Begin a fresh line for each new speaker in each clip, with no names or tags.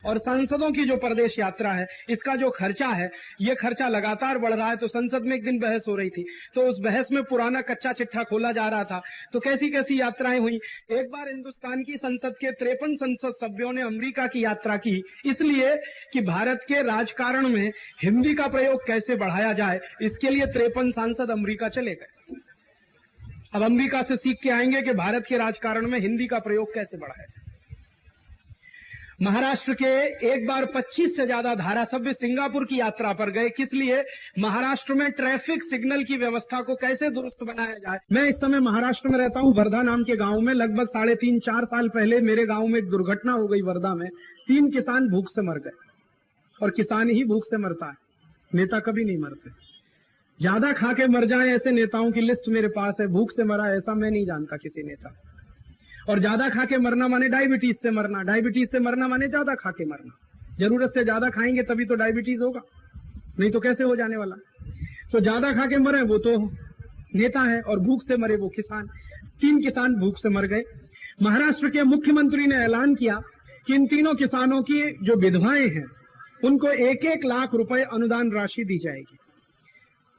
और सांसदों की जो प्रदेश यात्रा है, इसका जो खर्चा है, ये खर्चा लगातार बढ़ रहा है। तो संसद में एक दिन बहस हो रही थी, तो उस बहस में पुराना कच्चा चिट्ठा खोला जा रहा था, तो कैसी कैसी यात्राएं हुई। एक बार हिंदुस्तान की संसद के 53 संसद सभ्यों ने अमेरिका की यात्रा की, इसलिए कि भारत के राजकारण में हिंदी का प्रयोग कैसे बढ़ाया जाए, इसके लिए 53 सांसद अमेरिका चले गए। अब अमेरिका से सीख के आएंगे कि भारत के राजकारण में हिंदी का प्रयोग कैसे बढ़ाया जाए। महाराष्ट्र के एक बार 25 से ज्यादा धारासभ्य सिंगापुर की यात्रा पर गए। किस लिए? महाराष्ट्र में ट्रैफिक सिग्नल की व्यवस्था को कैसे दुरुस्त बनाया जाए। मैं इस समय महाराष्ट्र में रहता हूं, वर्धा नाम के गांव में। लगभग 3.5-4 साल पहले मेरे गांव में एक दुर्घटना हो गई वर्धा में। 3 किसान भूख से मर गए, और किसान ही भूख से मरता है, नेता कभी नहीं मरते। ज्यादा खा के मर जाए ऐसे नेताओं की लिस्ट मेरे पास है, भूख से मरा ऐसा मैं नहीं जानता किसी नेता। और ज्यादा खा के मरना माने डायबिटीज से मरना, डायबिटीज से मरना माने ज्यादा खा के मरना। जरूरत से ज्यादा खाएंगे तभी तो डायबिटीज होगा, नहीं तो कैसे हो जाने वाला। तो ज्यादा खा के मरे वो तो नेता है, और भूख से मरे वो किसान। 3 किसान भूख से मर गए। महाराष्ट्र के मुख्यमंत्री ने ऐलान किया कि इन तीनों किसानों की जो विधवाएं हैं उनको 1-1 लाख रुपए अनुदान राशि दी जाएगी।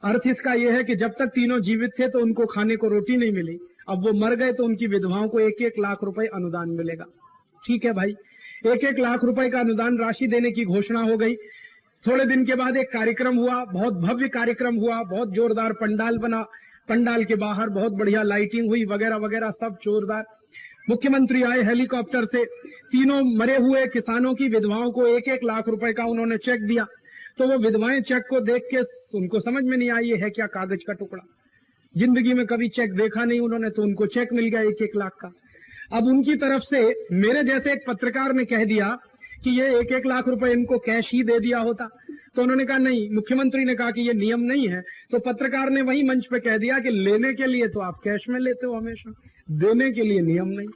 अर्थ इसका यह है कि जब तक तीनों जीवित थे तो उनको खाने को रोटी नहीं मिली, अब वो मर गए तो उनकी विधवाओं को 1-1 लाख रुपए अनुदान मिलेगा। ठीक है भाई, 1-1 लाख रुपए का अनुदान राशि देने की घोषणा हो गई। थोड़े दिन के बाद एक कार्यक्रम हुआ, बहुत भव्य कार्यक्रम हुआ, बहुत जोरदार पंडाल बना, पंडाल के बाहर बहुत बढ़िया लाइटिंग हुई वगैरह वगैरह, सब जोरदार। मुख्यमंत्री आए हेलीकॉप्टर से, तीनों मरे हुए किसानों की विधवाओं को 1-1 लाख रुपए का उन्होंने चेक दिया। तो वो विधवाएं चेक को देख के उनको समझ में नहीं आई ये है क्या, कागज का टुकड़ा। जिंदगी में कभी चेक देखा नहीं उन्होंने, तो उनको चेक मिल गया 1-1 लाख का। अब उनकी तरफ से मेरे जैसे एक पत्रकार ने कह दिया कि ये 1-1 लाख रुपए इनको कैश ही दे दिया होता, तो उन्होंने कहा नहीं, मुख्यमंत्री ने कहा कि ये नियम नहीं है। तो पत्रकार ने वही मंच पे कह दिया कि लेने के लिए तो आप कैश में लेते हो हमेशा, देने के लिए नियम नहीं।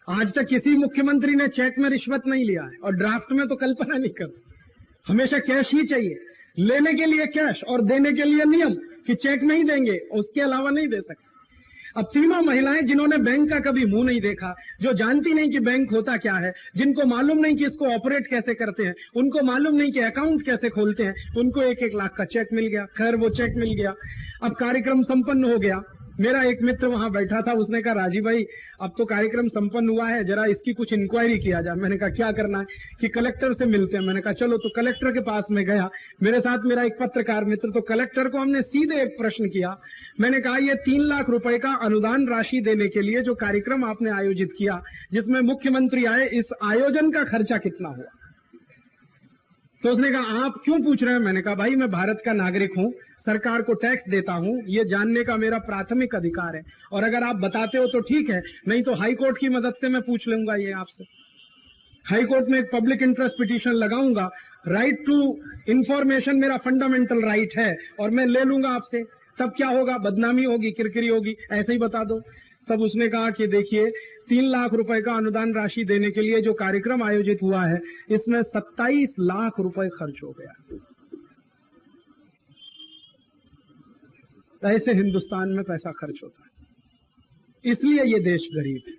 आज तक किसी मुख्यमंत्री ने चेक में रिश्वत नहीं लिया है, और ड्राफ्ट में तो कल्पना नहीं कर, हमेशा कैश ही चाहिए। लेने के लिए कैश और देने के लिए नियम कि चेक नहीं देंगे, उसके अलावा नहीं दे सकते। अब तीनों महिलाएं जिन्होंने बैंक का कभी मुंह नहीं देखा, जो जानती नहीं कि बैंक होता क्या है, जिनको मालूम नहीं कि इसको ऑपरेट कैसे करते हैं, उनको मालूम नहीं कि अकाउंट कैसे खोलते हैं, उनको 1-1 लाख का चेक मिल गया। खैर वो चेक मिल गया, अब कार्यक्रम संपन्न हो गया। मेरा एक मित्र वहां बैठा था, उसने कहा राजीव भाई अब तो कार्यक्रम संपन्न हुआ है, जरा इसकी कुछ इंक्वायरी किया जाए। मैंने कहा क्या करना है? कि कलेक्टर से मिलते हैं। मैंने कहा चलो। तो कलेक्टर के पास में गया, मेरे साथ मेरा एक पत्रकार मित्र। तो कलेक्टर को हमने सीधे एक प्रश्न किया। मैंने कहा ये 3 लाख रुपए का अनुदान राशि देने के लिए जो कार्यक्रम आपने आयोजित किया, जिसमें मुख्यमंत्री आए, इस आयोजन का खर्चा कितना हुआ? तो उसने कहा आप क्यों पूछ रहे हैं? मैंने कहा भाई मैं भारत का नागरिक हूं, सरकार को टैक्स देता हूं, ये जानने का मेरा प्राथमिक अधिकार है, और अगर आप बताते हो तो ठीक है, नहीं तो हाई कोर्ट की मदद से मैं पूछ लूंगा ये आपसे। हाई कोर्ट में एक पब्लिक इंटरेस्ट पिटीशन लगाऊंगा। राइट टू इंफॉर्मेशन मेरा फंडामेंटल राइट है, और मैं ले लूंगा आपसे। तब क्या होगा? बदनामी होगी, किरकिरी होगी, ऐसे ही बता दो। तब उसने कहा कि देखिए 3 लाख रुपए का अनुदान राशि देने के लिए जो कार्यक्रम आयोजित हुआ है, इसमें 27 लाख रुपए खर्च हो गया। ऐसे हिंदुस्तान में पैसा खर्च होता है, इसलिए ये देश गरीब है।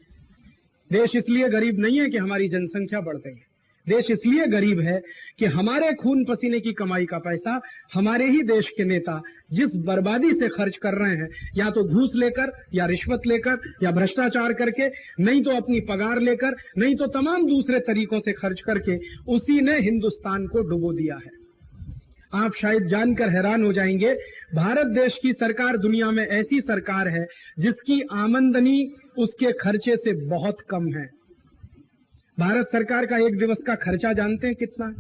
देश इसलिए गरीब नहीं है कि हमारी जनसंख्या बढ़ गई है, देश इसलिए गरीब है कि हमारे खून पसीने की कमाई का पैसा हमारे ही देश के नेता जिस बर्बादी से खर्च कर रहे हैं, या तो घूस लेकर, या रिश्वत लेकर, या भ्रष्टाचार करके, नहीं तो अपनी पगार लेकर, नहीं तो तमाम दूसरे तरीकों से खर्च करके, उसी ने हिंदुस्तान को डुबो दिया है। आप शायद जानकर हैरान हो जाएंगे, भारत देश की सरकार दुनिया में ऐसी सरकार है जिसकी आमदनी उसके खर्चे से बहुत कम है। भारत सरकार का एक दिवस का खर्चा जानते हैं कितना?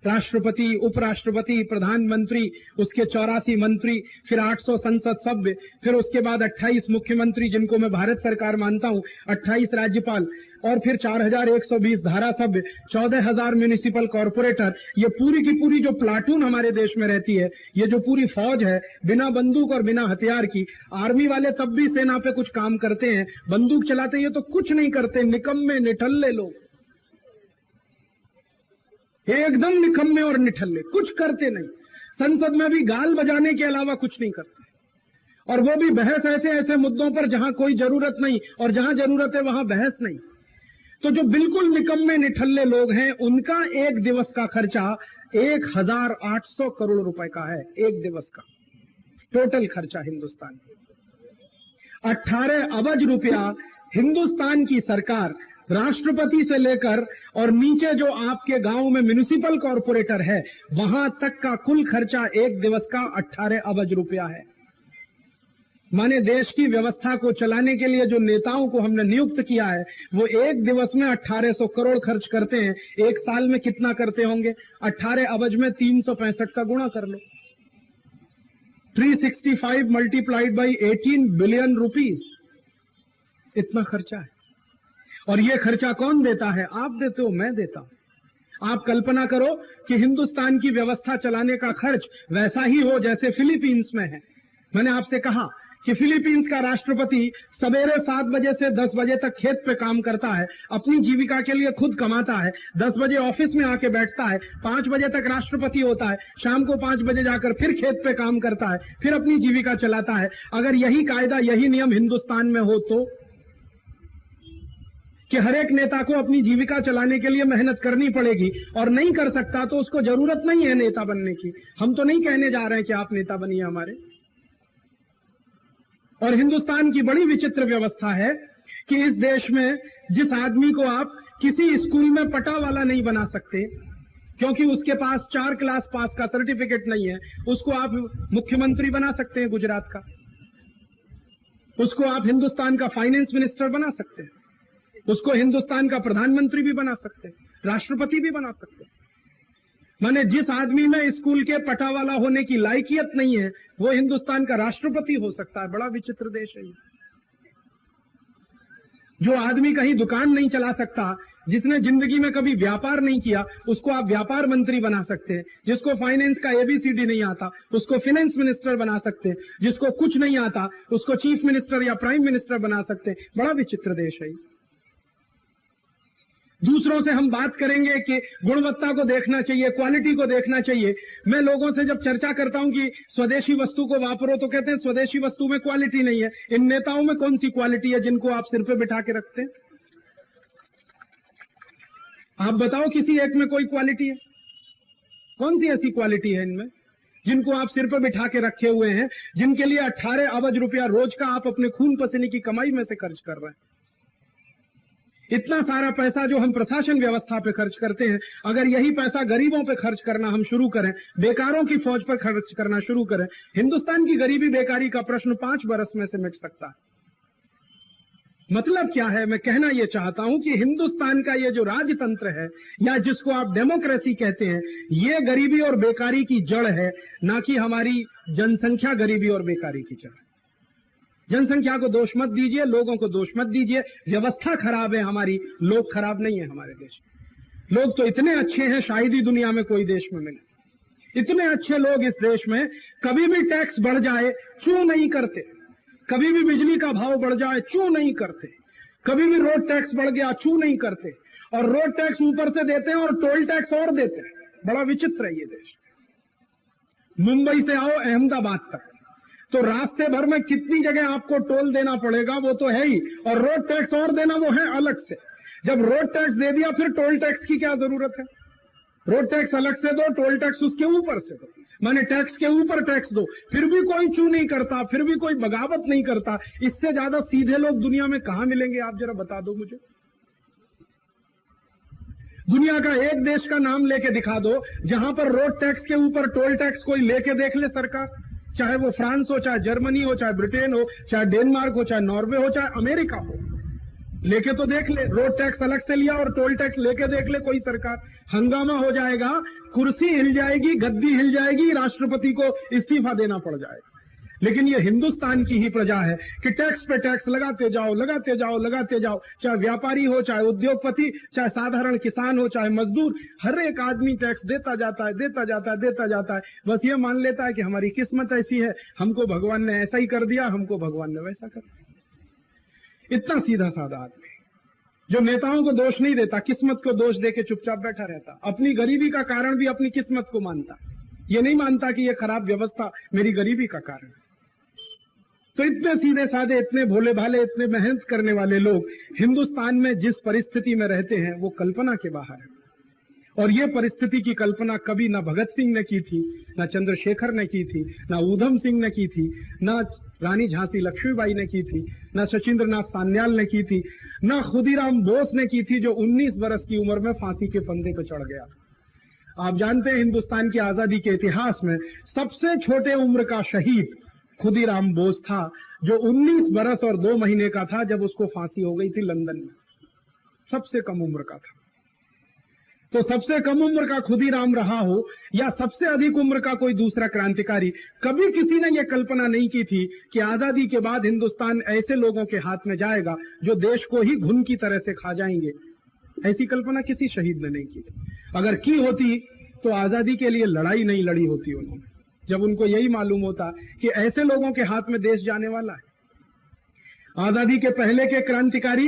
राष्ट्रपति, उपराष्ट्रपति, प्रधानमंत्री, उसके 84 मंत्री, फिर 800 संसद सभ्य, फिर उसके बाद 28 मुख्यमंत्री जिनको मैं भारत सरकार मानता हूं, 28 राज्यपाल, और फिर 4120 धारा सभ्य, 14,000 म्यूनिसिपल कॉर्पोरेटर। ये पूरी की पूरी जो प्लाटून हमारे देश में रहती है, ये जो पूरी फौज है बिना बंदूक और बिना हथियार की। आर्मी वाले तब भी सेना पे कुछ काम करते हैं, बंदूक चलाते ये तो कुछ नहीं करते, निकम्मे निठल्ले लोग, एकदम निकम्मे और निठल्ले, कुछ करते नहीं। संसद में भी गाल बजाने के अलावा कुछ नहीं करते, और वो भी बहस ऐसे ऐसे मुद्दों पर जहां कोई जरूरत नहीं, और जहां जरूरत है वहां बहस नहीं। तो जो बिल्कुल निकम्मे निठल्ले लोग हैं उनका एक दिवस का खर्चा 1800 करोड़ रुपए का है। एक दिवस का टोटल खर्चा हिंदुस्तान, 18 अरब रुपया हिंदुस्तान की सरकार, राष्ट्रपति से लेकर और नीचे जो आपके गांव में म्युनिसिपल कॉर्पोरेटर है वहां तक का कुल खर्चा एक दिवस का 18 अरब रुपया है। माने देश की व्यवस्था को चलाने के लिए जो नेताओं को हमने नियुक्त किया है वो एक दिवस में 1800 करोड़ खर्च करते हैं। एक साल में कितना करते होंगे? 18 अरब में 365 का गुणा कर लो, 365 मल्टीप्लाइड बाई 18 बिलियन रुपीस, इतना खर्चा है। और ये खर्चा कौन देता है? आप देते हो, मैं देता हूं। आप कल्पना करो कि हिंदुस्तान की व्यवस्था चलाने का खर्च वैसा ही हो जैसे फिलीपींस में है। मैंने आपसे कहा कि फिलीपींस का राष्ट्रपति सवेरे 7 बजे से 10 बजे तक खेत पे काम करता है, अपनी जीविका के लिए खुद कमाता है, 10 बजे ऑफिस में आके बैठता है, 5 बजे तक राष्ट्रपति होता है, शाम को 5 बजे जाकर फिर खेत पे काम करता है, फिर अपनी जीविका चलाता है। अगर यही कायदा, यही नियम हिंदुस्तान में हो तो कि हर एक नेता को अपनी जीविका चलाने के लिए मेहनत करनी पड़ेगी और नहीं कर सकता तो उसको जरूरत नहीं है नेता बनने की। हम तो नहीं कहने जा रहे हैं कि आप नेता बनिए हमारे। और हिंदुस्तान की बड़ी विचित्र व्यवस्था है कि इस देश में जिस आदमी को आप किसी स्कूल में पटा वाला नहीं बना सकते क्योंकि उसके पास 4 क्लास पास का सर्टिफिकेट नहीं है, उसको आप मुख्यमंत्री बना सकते हैं गुजरात का, उसको आप हिंदुस्तान का फाइनेंस मिनिस्टर बना सकते हैं, उसको हिंदुस्तान का प्रधानमंत्री भी बना सकते हैं, राष्ट्रपति भी बना सकते हैं। माने जिस आदमी में स्कूल के पटावाला होने की लायकियत नहीं है वो हिंदुस्तान का राष्ट्रपति हो सकता है। बड़ा विचित्र देश है ये। जो आदमी कहीं दुकान नहीं चला सकता, जिसने जिंदगी में कभी व्यापार नहीं किया, उसको आप व्यापार मंत्री बना सकते हैं। जिसको फाइनेंस का ABCD नहीं आता उसको फाइनेंस मिनिस्टर बना सकते हैं। जिसको कुछ नहीं आता उसको चीफ मिनिस्टर या प्राइम मिनिस्टर बना सकते हैं। बड़ा विचित्र देश है। दूसरों से हम बात करेंगे कि गुणवत्ता को देखना चाहिए, क्वालिटी को देखना चाहिए। मैं लोगों से जब चर्चा करता हूं कि स्वदेशी वस्तु को वापरो तो कहते हैं स्वदेशी वस्तु में क्वालिटी नहीं है। इन नेताओं में कौन सी क्वालिटी है जिनको आप सिर पे बिठा के रखते हैं? आप बताओ किसी एक में कोई क्वालिटी है? कौन सी ऐसी क्वालिटी है इनमें जिनको आप सिर पे बिठा के रखे हुए हैं, जिनके लिए 18 अरब रुपया रोज का आप अपने खून पसीने की कमाई में से खर्च कर रहे हैं? इतना सारा पैसा जो हम प्रशासन व्यवस्था पे खर्च करते हैं, अगर यही पैसा गरीबों पे खर्च करना हम शुरू करें, बेकारों की फौज पर खर्च करना शुरू करें, हिंदुस्तान की गरीबी बेकारी का प्रश्न 5 बरस में से मिट सकता है। मतलब क्या है? मैं कहना यह चाहता हूं कि हिंदुस्तान का ये जो राजतंत्र है या जिसको आप डेमोक्रेसी कहते हैं, ये गरीबी और बेकारी की जड़ है, ना कि हमारी जनसंख्या गरीबी और बेकारी की जड़। जनसंख्या को दोष मत दीजिए, लोगों को दोष मत दीजिए। व्यवस्था खराब है हमारी, लोग खराब नहीं है हमारे देश में। लोग तो इतने अच्छे हैं शायद ही दुनिया में कोई देश में मिले। इतने अच्छे लोग इस देश में, कभी भी टैक्स बढ़ जाए चूं नहीं करते, कभी भी बिजली का भाव बढ़ जाए चूं नहीं करते, कभी भी रोड टैक्स बढ़ गया चूं नहीं करते, और रोड टैक्स ऊपर से देते हैं और टोल टैक्स और देते हैं। बड़ा विचित्र है ये देश। मुंबई से आओ अहमदाबाद तक तो रास्ते भर में कितनी जगह आपको टोल देना पड़ेगा वो तो है ही, और रोड टैक्स और देना वो है अलग से। जब रोड टैक्स दे दिया फिर टोल टैक्स की क्या जरूरत है? रोड टैक्स अलग से दो, टोल टैक्स उसके ऊपर से दो, माने टैक्स के ऊपर टैक्स दो, फिर भी कोई चू नहीं करता, फिर भी कोई बगावत नहीं करता। इससे ज्यादा सीधे लोग दुनिया में कहां मिलेंगे? आप जरा बता दो मुझे। दुनिया का एक देश का नाम लेके दिखा दो जहां पर रोड टैक्स के ऊपर टोल टैक्स कोई लेके देख ले सरकार। चाहे वो फ्रांस हो, चाहे जर्मनी हो, चाहे ब्रिटेन हो, चाहे डेनमार्क हो, चाहे नॉर्वे हो, चाहे अमेरिका हो, लेके तो देख ले। रोड टैक्स अलग से लिया और टोल टैक्स लेके देख ले कोई सरकार। हंगामा हो जाएगा, कुर्सी हिल जाएगी, गद्दी हिल जाएगी, राष्ट्रपति को इस्तीफा देना पड़ जाएगा। लेकिन ये हिंदुस्तान की ही प्रजा है कि टैक्स पे टैक्स लगाते जाओ, लगाते जाओ, लगाते जाओ। चाहे व्यापारी हो, चाहे उद्योगपति, चाहे साधारण किसान हो, चाहे मजदूर, हर एक आदमी टैक्स देता जाता है, देता जाता है, देता जाता है। बस ये मान लेता है कि हमारी किस्मत ऐसी है, हमको भगवान ने ऐसा ही कर दिया, हमको भगवान ने वैसा कर दिया। इतना सीधा साधा आदमी जो नेताओं को दोष नहीं देता, किस्मत को दोष देके चुपचाप बैठा रहता, अपनी गरीबी का कारण भी अपनी किस्मत को मानता। ये नहीं मानता कि ये खराब व्यवस्था मेरी गरीबी का कारण है। तो इतने सीधे साधे, इतने भोले भाले, इतने मेहनत करने वाले लोग हिंदुस्तान में जिस परिस्थिति में रहते हैं वो कल्पना के बाहर है। और ये परिस्थिति की कल्पना कभी ना भगत सिंह ने की थी, ना चंद्रशेखर ने की थी, ना ऊधम सिंह ने की थी, ना रानी झांसी लक्ष्मीबाई ने की थी, ना सचिंद्रनाथ सान्याल ने की थी, ना खुदीराम बोस ने की थी, जो 19 बरस की उम्र में फांसी के फंदे पर चढ़ गया। आप जानते हैं हिंदुस्तान की आजादी के इतिहास में सबसे छोटे उम्र का शहीद खुदीराम बोस था, जो 19 बरस और 2 महीने का था जब उसको फांसी हो गई थी लंदन में। सबसे कम उम्र का था। तो सबसे कम उम्र का खुदीराम रहा हो या सबसे अधिक उम्र का कोई दूसरा क्रांतिकारी, कभी किसी ने यह कल्पना नहीं की थी कि आजादी के बाद हिंदुस्तान ऐसे लोगों के हाथ में जाएगा जो देश को ही घुन की तरह से खा जाएंगे। ऐसी कल्पना किसी शहीद ने नहीं की थी। अगर की होती तो आजादी के लिए लड़ाई नहीं लड़ी होती उन्होंने, जब उनको यही मालूम होता कि ऐसे लोगों के हाथ में देश जाने वाला है। आजादी के पहले के क्रांतिकारी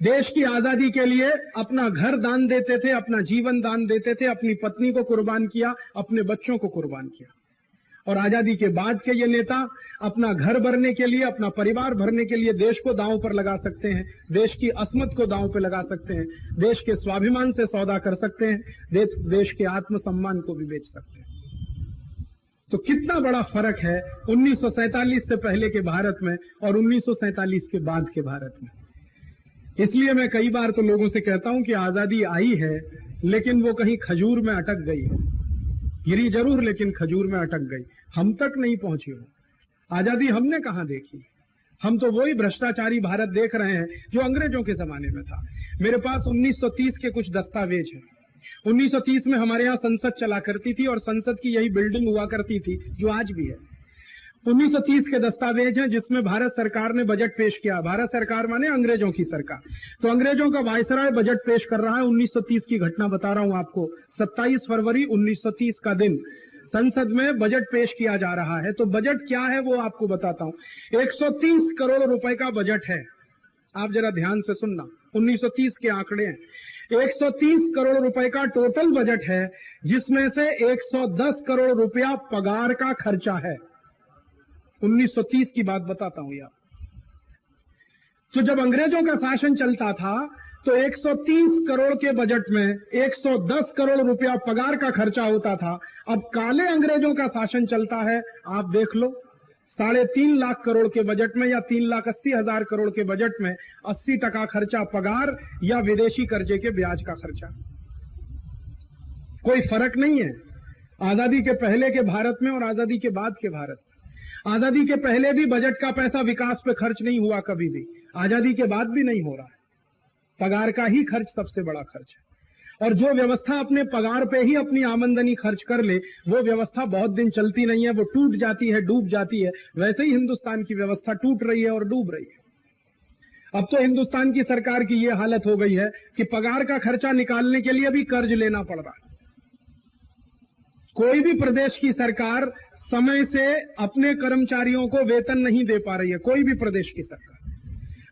देश की आजादी के लिए अपना घर दान देते थे, अपना जीवन दान देते थे, अपनी पत्नी को कुर्बान किया, अपने बच्चों को कुर्बान किया। और आजादी के बाद के ये नेता अपना घर भरने के लिए, अपना परिवार भरने के लिए देश को दांव पर लगा सकते हैं, देश की अस्मत को दांव पर लगा सकते हैं, देश के स्वाभिमान से सौदा कर सकते हैं, देश के आत्मसम्मान को भी बेच सकते हैं। तो कितना बड़ा फर्क है 1947 से पहले के भारत में और 1947 के बाद के भारत में। इसलिए मैं कई बार तो लोगों से कहता हूं कि आजादी आई है लेकिन वो कहीं खजूर में अटक गई है। गिरी जरूर लेकिन खजूर में अटक गई, हम तक नहीं पहुंची हो। आजादी हमने कहां देखी? हम तो वही भ्रष्टाचारी भारत देख रहे हैं जो अंग्रेजों के जमाने में था। मेरे पास 1930 के कुछ दस्तावेज हैं। 1930 में हमारे यहाँ संसद चला करती थी और संसद की यही बिल्डिंग हुआ करती थी जो आज भी है। 1930 के दस्तावेज हैं जिसमें भारत सरकार ने बजट पेश किया। भारत सरकार माने अंग्रेजों की सरकार। तो अंग्रेजों का वायसराय बजट पेश कर रहा है। 1930 की घटना बता रहा हूं आपको। 27 फरवरी 1930 का दिन संसद में बजट पेश किया जा रहा है। तो बजट क्या है वो आपको बताता हूं। 130 करोड़ रुपए का बजट है। आप जरा ध्यान से सुनना, 1930 के आंकड़े हैं। 130 करोड़ रुपए का टोटल बजट है, जिसमें से 110 करोड़ रुपया पगार का खर्चा है। 1930 की बात बताता हूं यार। तो जब अंग्रेजों का शासन चलता था तो 130 करोड़ के बजट में 110 करोड़ रुपया पगार का खर्चा होता था। अब काले अंग्रेजों का शासन चलता है, आप देख लो, 3.5 लाख करोड़ के बजट में या 3,80,000 करोड़ के बजट में 80% खर्चा पगार या विदेशी कर्जे के ब्याज का खर्चा। कोई फर्क नहीं है आजादी के पहले के भारत में और आजादी के बाद के भारत में। आजादी के पहले भी बजट का पैसा विकास पे खर्च नहीं हुआ कभी भी, आजादी के बाद भी नहीं हो रहा है। पगार का ही खर्च सबसे बड़ा खर्च है। और जो व्यवस्था अपने पगार पे ही अपनी आमदनी खर्च कर ले, वो व्यवस्था बहुत दिन चलती नहीं है, वो टूट जाती है, डूब जाती है। वैसे ही हिंदुस्तान की व्यवस्था टूट रही है और डूब रही है। अब तो हिंदुस्तान की सरकार की ये हालत हो गई है कि पगार का खर्चा निकालने के लिए भी कर्ज लेना पड़ रहा है। कोई भी प्रदेश की सरकार समय से अपने कर्मचारियों को वेतन नहीं दे पा रही है, कोई भी प्रदेश की सरकार।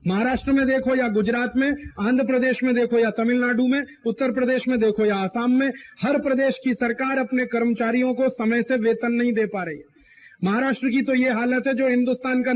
महाराष्ट्र में देखो या गुजरात में, आंध्र प्रदेश में देखो या तमिलनाडु में, उत्तर प्रदेश में देखो या आसाम में, हर प्रदेश की सरकार अपने कर्मचारियों को समय से वेतन नहीं दे पा रही है। महाराष्ट्र की तो ये हालत है जो हिंदुस्तान का